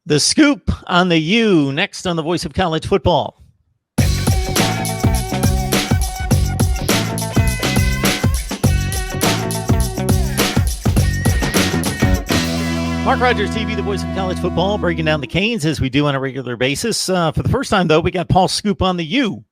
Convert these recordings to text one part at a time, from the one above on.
The Scoop on the U, next on the Voice of College Football. MarkRogersTV, the Voice of College Football, breaking down the Canes as we do on a regular basis. For the first time, though, we got Paul's Scoop on the U.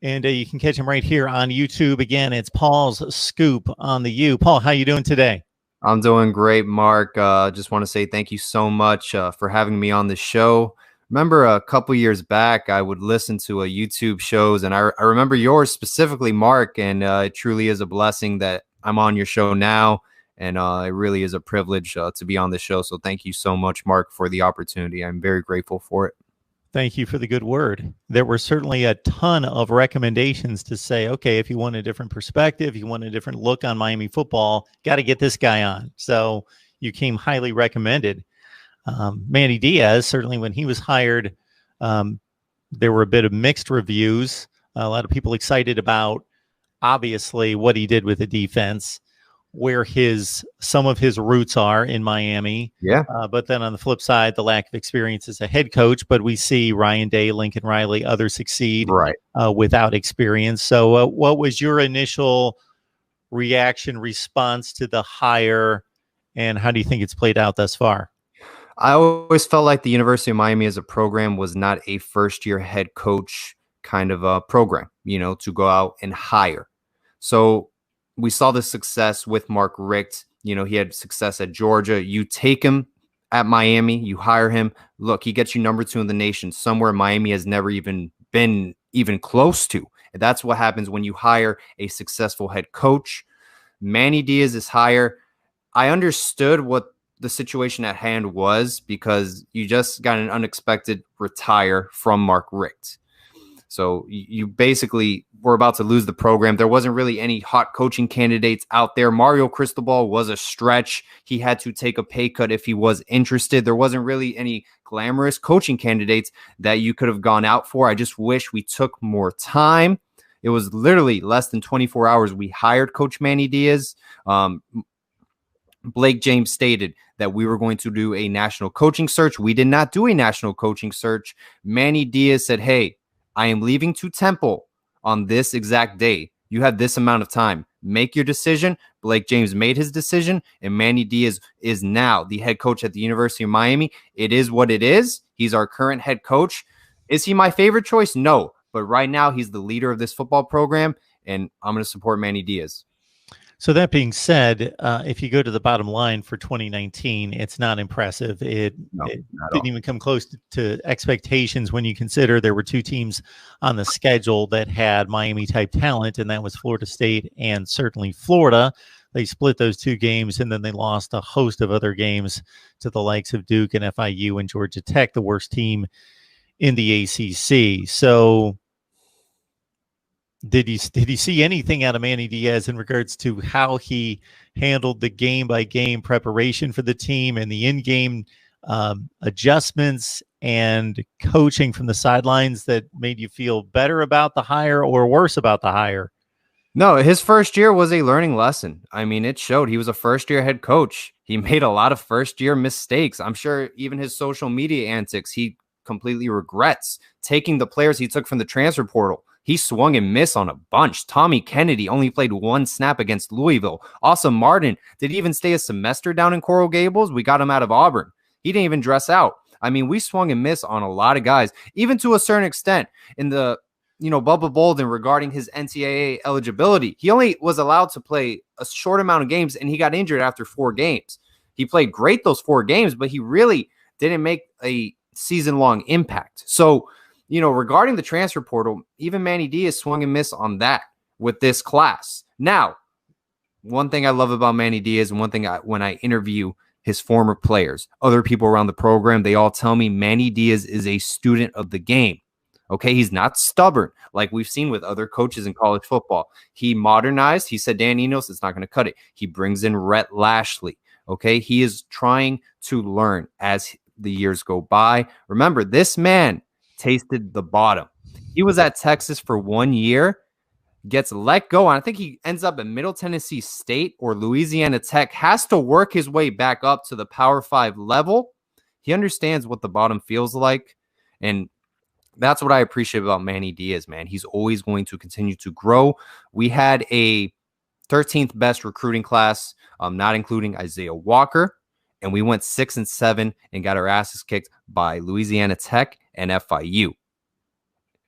And you can catch him right here on YouTube. Again, it's Paul's Scoop on the U. Paul, how you doing today? I'm doing great, Mark. Just want to say thank you so much for having me on the show. Remember a couple years back, I would listen to YouTube shows, and I remember yours specifically, Mark, and it truly is a blessing that I'm on your show now, and it really is a privilege to be on the show. So thank you so much, Mark, for the opportunity. I'm very grateful for it. Thank you for the good word. There were certainly a ton of recommendations to say, okay, if you want a different perspective, you want a different look on Miami football, got to get this guy on. So you came highly recommended. Manny Diaz, certainly when he was hired, there were a bit of mixed reviews. A lot of people excited about, obviously, what he did with the defense, where some of his roots are in Miami. Yeah. But then on the flip side, the lack of experience as a head coach. But we see Ryan Day, Lincoln Riley, others succeed without experience. So what was your initial response to the hire, and how do you think it's played out thus far? I always felt like the University of Miami as a program was not a first-year head coach kind of a program, to go out and hire. So we saw the success with Mark Richt. He had success at Georgia. You take him at Miami, you hire him. Look, he gets you number 2 in the nation, somewhere Miami has never even been close to. And that's what happens when you hire a successful head coach. Manny Diaz is hire. I understood what the situation at hand was because you just got an unexpected retire from Mark Richt. So you basically were about to lose the program. There wasn't really any hot coaching candidates out there. Mario Cristobal was a stretch. He had to take a pay cut if he was interested. There wasn't really any glamorous coaching candidates that you could have gone out for. I just wish we took more time. It was literally less than 24 hours. We hired Coach Manny Diaz. Blake James stated that we were going to do a national coaching search. We did not do a national coaching search. Manny Diaz said, hey, I am leaving to Temple on this exact day. You have this amount of time. Make your decision. Blake James made his decision, and Manny Diaz is now the head coach at the University of Miami. It is what it is. He's our current head coach. Is he my favorite choice? No. But right now, he's the leader of this football program, and I'm going to support Manny Diaz. So that being said, if you go to the bottom line for 2019, it's not impressive. It didn't even come close to expectations when you consider there were 2 teams on the schedule that had Miami-type talent, and that was Florida State and certainly Florida. They split those 2 games, and then they lost a host of other games to the likes of Duke and FIU and Georgia Tech, the worst team in the ACC. So Did you see anything out of Manny Diaz in regards to how he handled the game-by-game preparation for the team and the in-game adjustments and coaching from the sidelines that made you feel better about the hire or worse about the hire? No, his first year was a learning lesson. I mean, it showed. He was a first-year head coach. He made a lot of first-year mistakes. I'm sure even his social media antics, he completely regrets. Taking the players he took from the transfer portal, he swung and missed on a bunch. Tommy Kennedy only played 1 snap against Louisville. Awesome Martin didn't even stay a semester down in Coral Gables. We got him out of Auburn. He didn't even dress out. I mean, we swung and missed on a lot of guys, even to a certain extent in the, Bubba Bolden regarding his NCAA eligibility. He only was allowed to play a short amount of games, and he got injured after 4 games. He played great those 4 games, but he really didn't make a season-long impact. So, regarding the transfer portal, even Manny Diaz swung and missed on that with this class. Now, one thing I love about Manny Diaz, and one thing when I interview his former players, other people around the program, they all tell me Manny Diaz is a student of the game. Okay, he's not stubborn like we've seen with other coaches in college football. He modernized. He said, Dan Enos, it's not going to cut it. He brings in Rhett Lashley. Okay, he is trying to learn as the years go by. Remember, this man tasted the bottom. He was at Texas for 1 year, gets let go, and I think he ends up at Middle Tennessee State or Louisiana Tech, has to work his way back up to the Power 5 level. He understands what the bottom feels like. And that's what I appreciate about Manny Diaz, man. He's always going to continue to grow. We had a 13th best recruiting class, not including Isaiah Walker. And we went 6-7 and got our asses kicked by Louisiana Tech and FIU.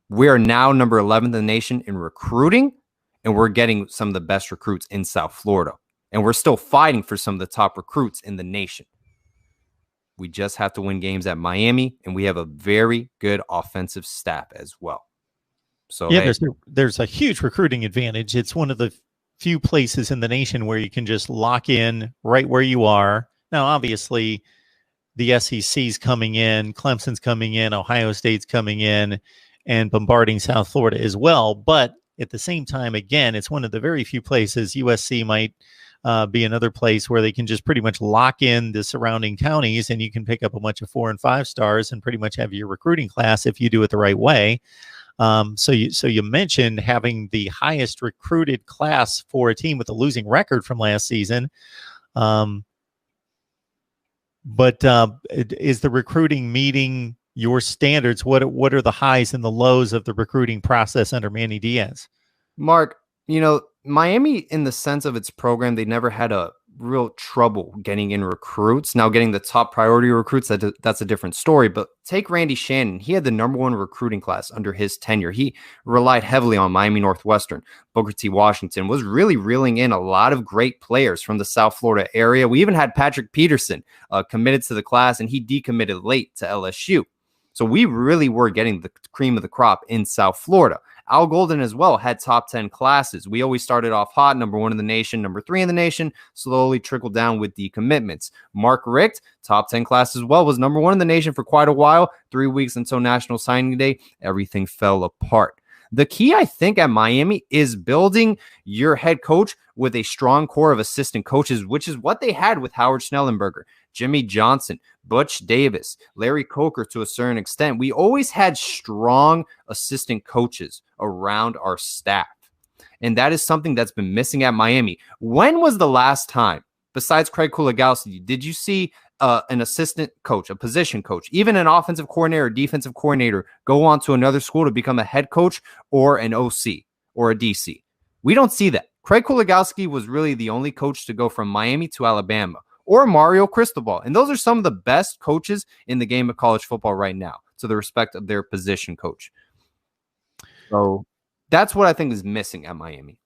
We are now number 11 in the nation in recruiting, and we're getting some of the best recruits in South Florida. And we're still fighting for some of the top recruits in the nation. We just have to win games at Miami, and we have a very good offensive staff as well. So yeah, hey, there's a huge recruiting advantage. It's one of the few places in the nation where you can just lock in right where you are. Now, obviously, the SEC's coming in, Clemson's coming in, Ohio State's coming in, and bombarding South Florida as well. But at the same time, again, it's one of the very few places. USC might be another place where they can just pretty much lock in the surrounding counties, and you can pick up a bunch of 4 and 5 stars and pretty much have your recruiting class if you do it the right way. So you mentioned having the highest recruited class for a team with a losing record from last season. But is the recruiting meeting your standards? What are the highs and the lows of the recruiting process under Manny Diaz? Mark, Miami, in the sense of its program, they never had a real trouble getting in recruits. Now, getting the top priority recruits, that's a different story. But take Randy Shannon. He had the #1 recruiting class under his tenure. He relied heavily on Miami Northwestern. Booker T. Washington was really reeling in a lot of great players from the South Florida area. We even had Patrick Peterson committed to the class, and he decommitted late to LSU. So we really were getting the cream of the crop in South Florida. Al Golden as well had top 10 classes. We always started off hot, #1 in the nation, #3 in the nation, slowly trickled down with decommitments. Mark Richt, top 10 class as well, was #1 in the nation for quite a while. 3 weeks until National Signing Day, everything fell apart. The key, I think, at Miami is building your head coach with a strong core of assistant coaches, which is what they had with Howard Schnellenberger, Jimmy Johnson, Butch Davis, Larry Coker to a certain extent. We always had strong assistant coaches around our staff. And that is something that's been missing at Miami. When was the last time, besides Craig Kuligowski, did you see an assistant coach, a position coach, even an offensive coordinator, defensive coordinator, go on to another school to become a head coach or an OC or a DC? We don't see that. Craig Kuligowski was really the only coach to go from Miami to Alabama, or Mario Cristobal. And those are some of the best coaches in the game of college football right now, to the respect of their position coach. So that's what I think is missing at Miami.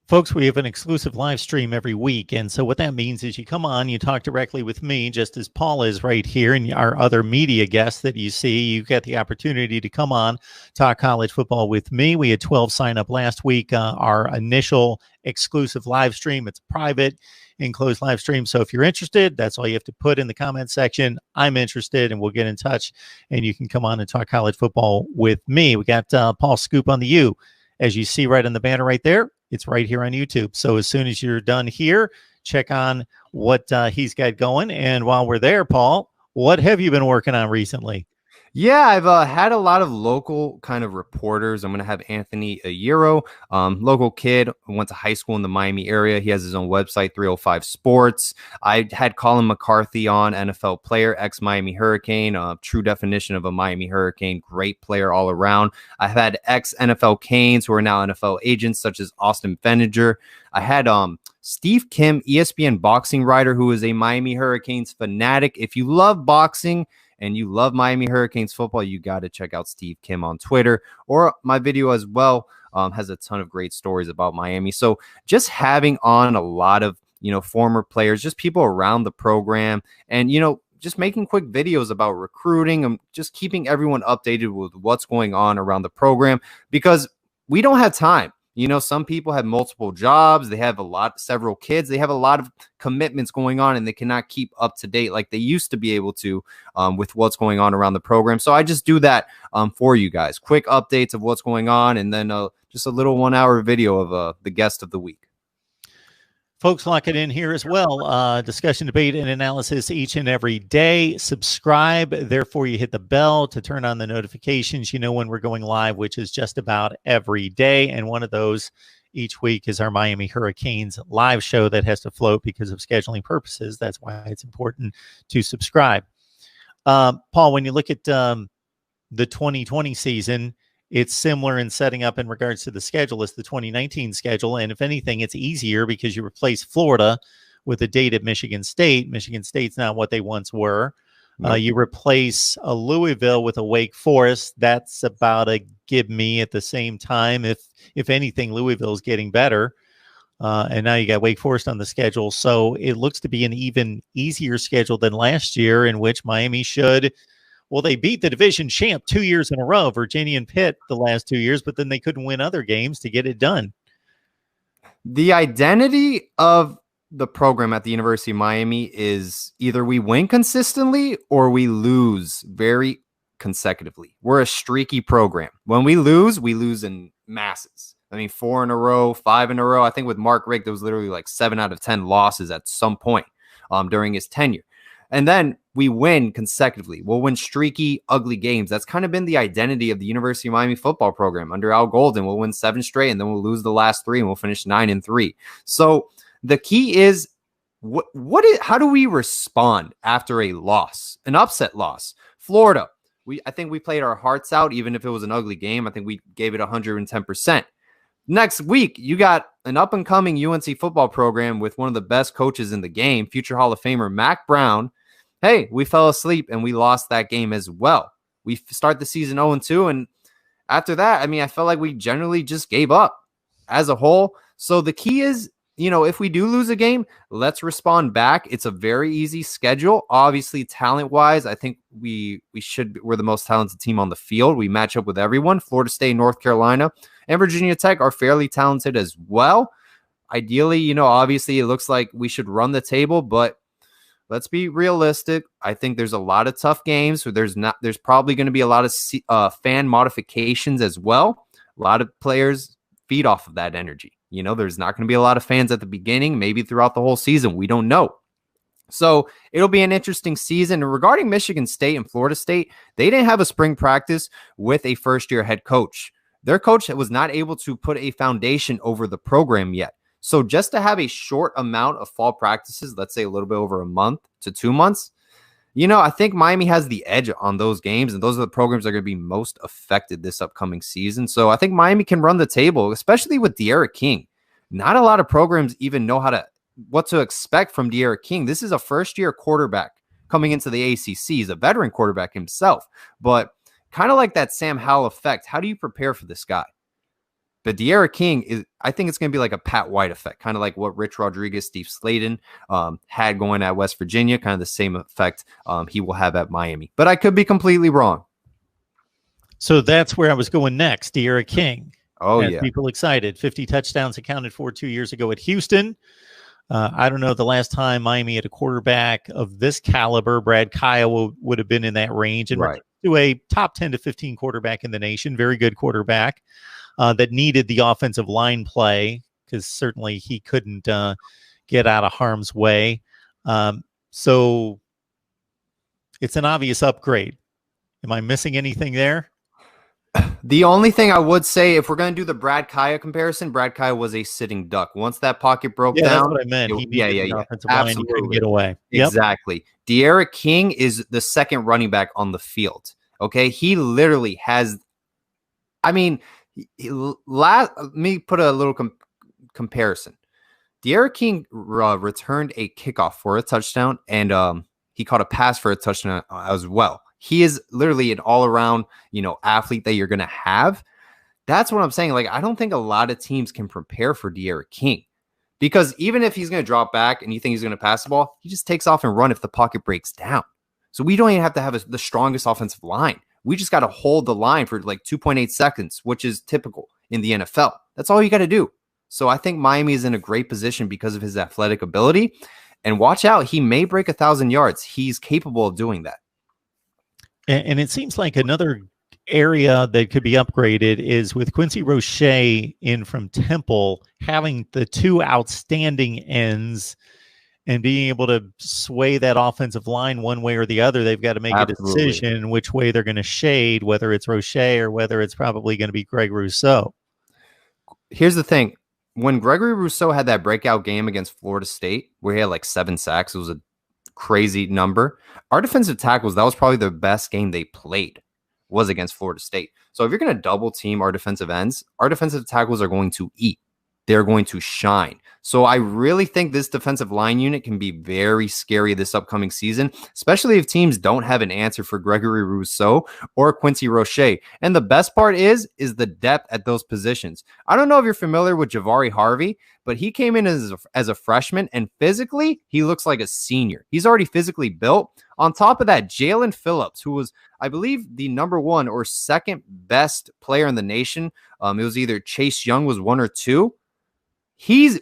Folks, we have an exclusive live stream every week. And so what that means is you come on, you talk directly with me, just as Paul is right here, and our other media guests that you see. You get the opportunity to come on, talk college football with me. We had 12 sign up last week, our initial exclusive live stream. It's private, enclosed live stream. So if you're interested, that's all you have to put in the comment section. I'm interested, and we'll get in touch, and you can come on and talk college football with me. We got Paul Scoop on the U. As you see right on the banner right there, it's right here on YouTube. So as soon as you're done here, check on what he's got going. And while we're there, Paul, what have you been working on recently? Yeah, I've had a lot of local kind of reporters. I'm going to have Anthony Ayero, local kid who went to high school in the Miami area. He has his own website, 305 Sports. I had Colin McCarthy on, NFL player, ex-Miami Hurricane, true definition of a Miami Hurricane, great player all around. I've had ex-NFL Canes who are now NFL agents, such as Austin Feniger. I had Steve Kim, ESPN boxing writer, who is a Miami Hurricanes fanatic. If you love boxing and you love Miami Hurricanes football, you got to check out Steve Kim on Twitter, or my video as well. Has a ton of great stories about Miami. So just having on a lot of, former players, just people around the program, and, just making quick videos about recruiting and just keeping everyone updated with what's going on around the program, because we don't have time. Some people have multiple jobs. They have several kids. They have a lot of commitments going on, and they cannot keep up to date like they used to be able to with what's going on around the program. So I just do that for you guys. Quick updates of what's going on, and then just a little 1-hour video of the guest of the week. Folks, lock it in here as well. Discussion, debate, and analysis each and every day. Subscribe. Therefore, you hit the bell to turn on the notifications. You know when we're going live, which is just about every day. And one of those each week is our Miami Hurricanes live show that has to float because of scheduling purposes. That's why it's important to subscribe. Paul, when you look at the 2020 season, it's similar in setting up in regards to the schedule as the 2019 schedule. And if anything, it's easier because you replace Florida with a date at Michigan State. Michigan State's not what they once were. Nope. You replace a Louisville with a Wake Forest. That's about a give me at the same time. If anything, Louisville's getting better. And now you got Wake Forest on the schedule. So it looks to be an even easier schedule than last year, in which Miami should, well, they beat the division champ 2 years in a row, Virginia and Pitt the last 2 years, but then they couldn't win other games to get it done. The identity of the program at the University of Miami is either we win consistently or we lose very consecutively. We're a streaky program. When we lose in masses. I mean, 4 in a row, 5 in a row. I think with Mark Richt, there was literally like 7 out of 10 losses at some point during his tenure. And then we win consecutively. We'll win streaky, ugly games. That's kind of been the identity of the University of Miami football program. Under Al Golden, we'll win 7 straight, and then we'll lose the last 3, and we'll finish 9-3. So the key is, how do we respond after a loss, an upset loss? Florida, I think we played our hearts out, even if it was an ugly game. I think we gave it 110%. Next week, you got an up-and-coming UNC football program with one of the best coaches in the game, future Hall of Famer Mac Brown. Hey, we fell asleep and we lost that game as well. We start the season 0-2, and after that, I mean, I felt like we generally just gave up as a whole. So the key is, if we do lose a game, let's respond back. It's a very easy schedule. Obviously, talent-wise, I think we're the most talented team on the field. We match up with everyone. Florida State, North Carolina, and Virginia Tech are fairly talented as well. Ideally, obviously, it looks like we should run the table, but let's be realistic. I think there's a lot of tough games. So there's probably going to be a lot of fan modifications as well. A lot of players feed off of that energy. There's not going to be a lot of fans at the beginning, maybe throughout the whole season. We don't know. So it'll be an interesting season. And regarding Michigan State and Florida State, they didn't have a spring practice with a first-year head coach. Their coach was not able to put a foundation over the program yet. So just to have a short amount of fall practices, let's say a little bit over a month to 2 months, I think Miami has the edge on those games, and those are the programs that are going to be most affected this upcoming season. So I think Miami can run the table, especially with D'Eriq King. Not a lot of programs even know what to expect from D'Eriq King. This is a first-year quarterback coming into the ACC. He's a veteran quarterback himself, but kind of like that Sam Howell effect. How do you prepare for this guy? But D'Eriq King I think it's going to be like a Pat White effect, kind of like what Rich Rodriguez, Steve Slaton had going at West Virginia, kind of the same effect he will have at Miami. But I could be completely wrong. So that's where I was going next, D'Eriq King. Oh, yeah. People excited. 50 touchdowns accounted for 2 years ago at Houston. I don't know the last time Miami had a quarterback of this caliber. Brad Kaya would have been in that range. And right to a top 10 to 15 quarterback in the nation, very good quarterback. That needed the offensive line play because certainly he couldn't get out of harm's way. So it's an obvious upgrade. Am I missing anything there? The only thing I would say, if we're going to do the Brad Kaya comparison, Brad Kaya was a sitting duck. Once that pocket broke down. That's what I meant. He needed the offensive line. He couldn't get away. Exactly. D'Eriq King is the second running back on the field. Okay. He literally has, let me put a little comparison. D'Eriq King returned a kickoff for a touchdown, and he caught a pass for a touchdown as well. He is literally an all-around, athlete that you're going to have. That's what I'm saying. Like, I don't think a lot of teams can prepare for D'Eriq King, because even if he's going to drop back and you think he's going to pass the ball, he just takes off and run if the pocket breaks down. So we don't even have to have the strongest offensive line. We just got to hold the line for like 2.8 seconds, which is typical in the NFL. That's all you got to do. So I think Miami is in a great position because of his athletic ability. And watch out, he may break 1,000 yards. He's capable of doing that. And it seems like another area that could be upgraded is with Quincy Roche in from Temple, having the two outstanding ends and being able to sway that offensive line one way or the other. They've got to make a decision which way they're going to shade, whether it's Roche or whether it's probably going to be Greg Rousseau. Here's the thing. When Gregory Rousseau had that breakout game against Florida State, where he had like 7 sacks, it was a crazy number. Our defensive tackles, that was probably the best game they played, was against Florida State. So if you're going to double team our defensive ends, our defensive tackles are going to eat. They're going to shine. So I really think this defensive line unit can be very scary this upcoming season, especially if teams don't have an answer for Gregory Rousseau or Quincy Roche. And the best part is the depth at those positions. I don't know if you're familiar with Javari Harvey, but he came in as a freshman, and physically, he looks like a senior. He's already physically built. On top of that, Jalen Phillips, who was, I believe, the number 1 or second best player in the nation. It was either Chase Young was 1 or 2. He's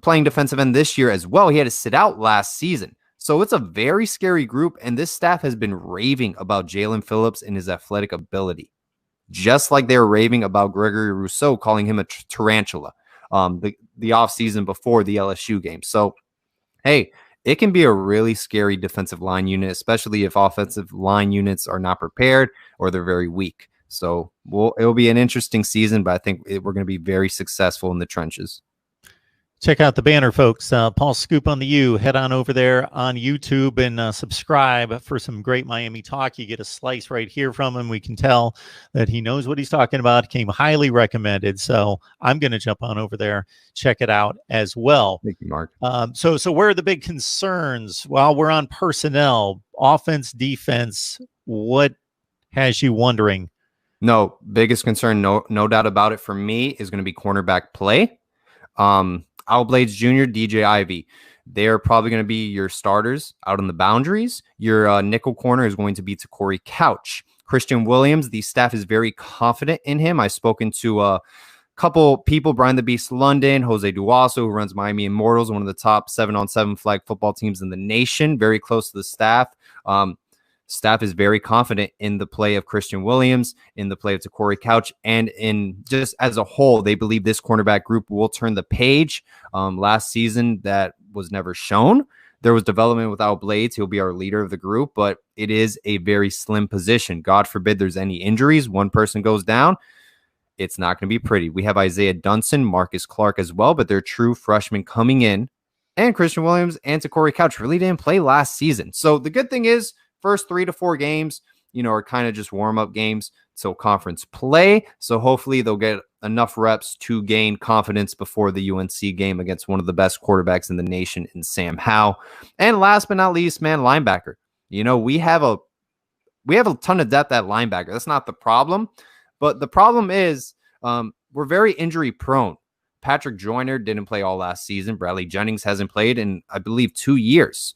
playing defensive end this year as well. He had to sit out last season. So it's a very scary group, and this staff has been raving about Jalen Phillips and his athletic ability, just like they were raving about Gregory Rousseau, calling him a tarantula the offseason before the LSU game. So, hey, it can be a really scary defensive line unit, especially if offensive line units are not prepared or they're very weak. So it'll be an interesting season, but I think we're going to be very successful in the trenches. Check out the banner, folks. Paul Scoop on the U. Head on over there on YouTube and subscribe for some great Miami talk. You get a slice right here from him. We can tell that he knows what he's talking about. Came highly recommended. So I'm going to jump on over there, check it out as well. Thank you, Mark. So where are the big concerns? Well, we're on personnel, offense, defense. What has you wondering? No, biggest concern, no doubt about it for me, is going to be cornerback play. Al Blades Jr., DJ Ivy, they're probably going to be your starters out on the boundaries. Your nickel corner is going to be to Corey Couch. Christian Williams, the staff is very confident in him. I've spoken to a couple people, Brian the Beast London, Jose Duaso, who runs Miami Immortals, one of the top 7-on-7 flag football teams in the nation, very close to the staff. Staff is very confident in the play of Christian Williams, in the play of Corey Couch, and in just as a whole, they believe this cornerback group will turn the page. Last season, that was never shown. There was development without Blades. He'll be our leader of the group, but it is a very slim position. God forbid there's any injuries. One person goes down. It's not going to be pretty. We have Isaiah Dunson, Marcus Clark as well, but they're true freshmen coming in. And Christian Williams and Corey Couch really didn't play last season. So the good thing is, first 3 to 4 games, are kind of just warm-up games till conference play. So hopefully they'll get enough reps to gain confidence before the UNC game against one of the best quarterbacks in the nation in Sam Howell. And last but not least, man, linebacker. We have a ton of depth at linebacker. That's not the problem. But the problem is we're very injury prone. Patrick Joyner didn't play all last season. Bradley Jennings hasn't played in, I believe, 2 years.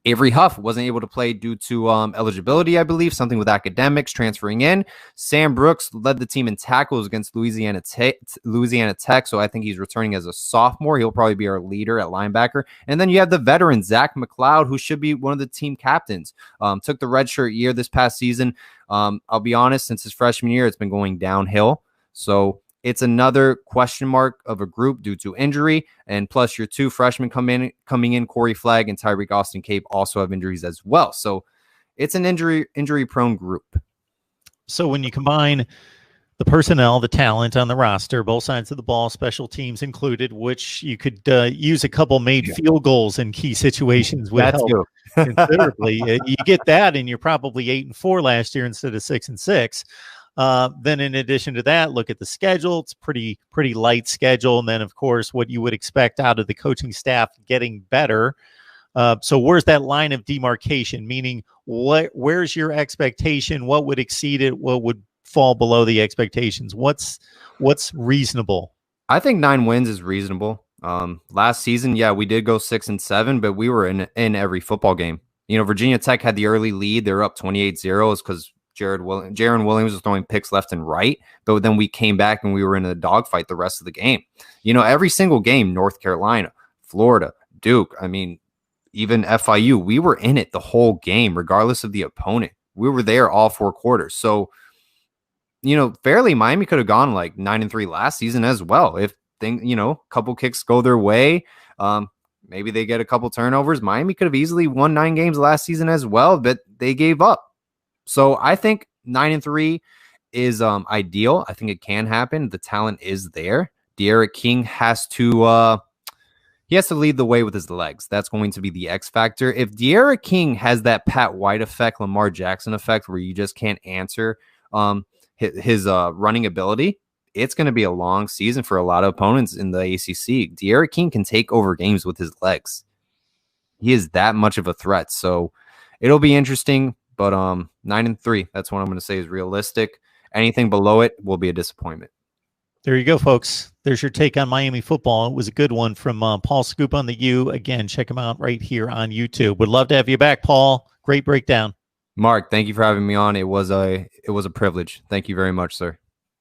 Avery Huff wasn't able to play due to eligibility, I believe, something with academics transferring in. Sam Brooks led the team in tackles against Louisiana Tech, so I think he's returning as a sophomore. He'll probably be our leader at linebacker. And then you have the veteran, Zach McLeod, who should be one of the team captains. Took the redshirt year this past season. I'll be honest, since his freshman year, it's been going downhill. So it's another question mark of a group due to injury. And plus your 2 freshmen coming in, Corey Flagg and Tyreek Austin Cape, also have injuries as well. So it's an injury prone group. So when you combine the personnel, the talent on the roster, both sides of the ball, special teams included, which you could use a couple made field goals in key situations would help considerably. You get that, and you're probably 8-4 last year instead of 6-6. Then in addition to that, look at the schedule. It's pretty light schedule. And then, of course, what you would expect out of the coaching staff getting better. So where's that line of demarcation? Meaning, where's your expectation? What would exceed it? What would fall below the expectations? What's reasonable? I think 9 wins is reasonable. Last season, yeah, we did go 6-7, but we were in every football game. Virginia Tech had the early lead. They were up 28-0 because Jaron Williams was throwing picks left and right, but then we came back and we were in a dogfight the rest of the game. Every single game, North Carolina, Florida, Duke, even FIU, we were in it the whole game, regardless of the opponent. We were there all 4 quarters. So, fairly, Miami could have gone like 9-3 last season as well. If a couple kicks go their way, maybe they get a couple turnovers. Miami could have easily won 9 games last season as well, but they gave up. So I think 9-3 is ideal. I think it can happen. The talent is there. De'Aaron King has to he has to lead the way with his legs. That's going to be the X factor. If De'Ara King has that Pat White effect, Lamar Jackson effect, where you just can't answer his running ability, it's going to be a long season for a lot of opponents in the ACC. De'Ara King can take over games with his legs. He is that much of a threat. So it'll be interesting, but 9-3, that's what I'm going to say is realistic. Anything below it will be a disappointment. There you go, folks. There's your take on Miami football. It was a good one from Paul Scoop on the U. Again, check him out right here on YouTube. Would love to have you back, Paul. Great breakdown. Mark, thank you for having me on. It was a privilege. Thank you very much, sir.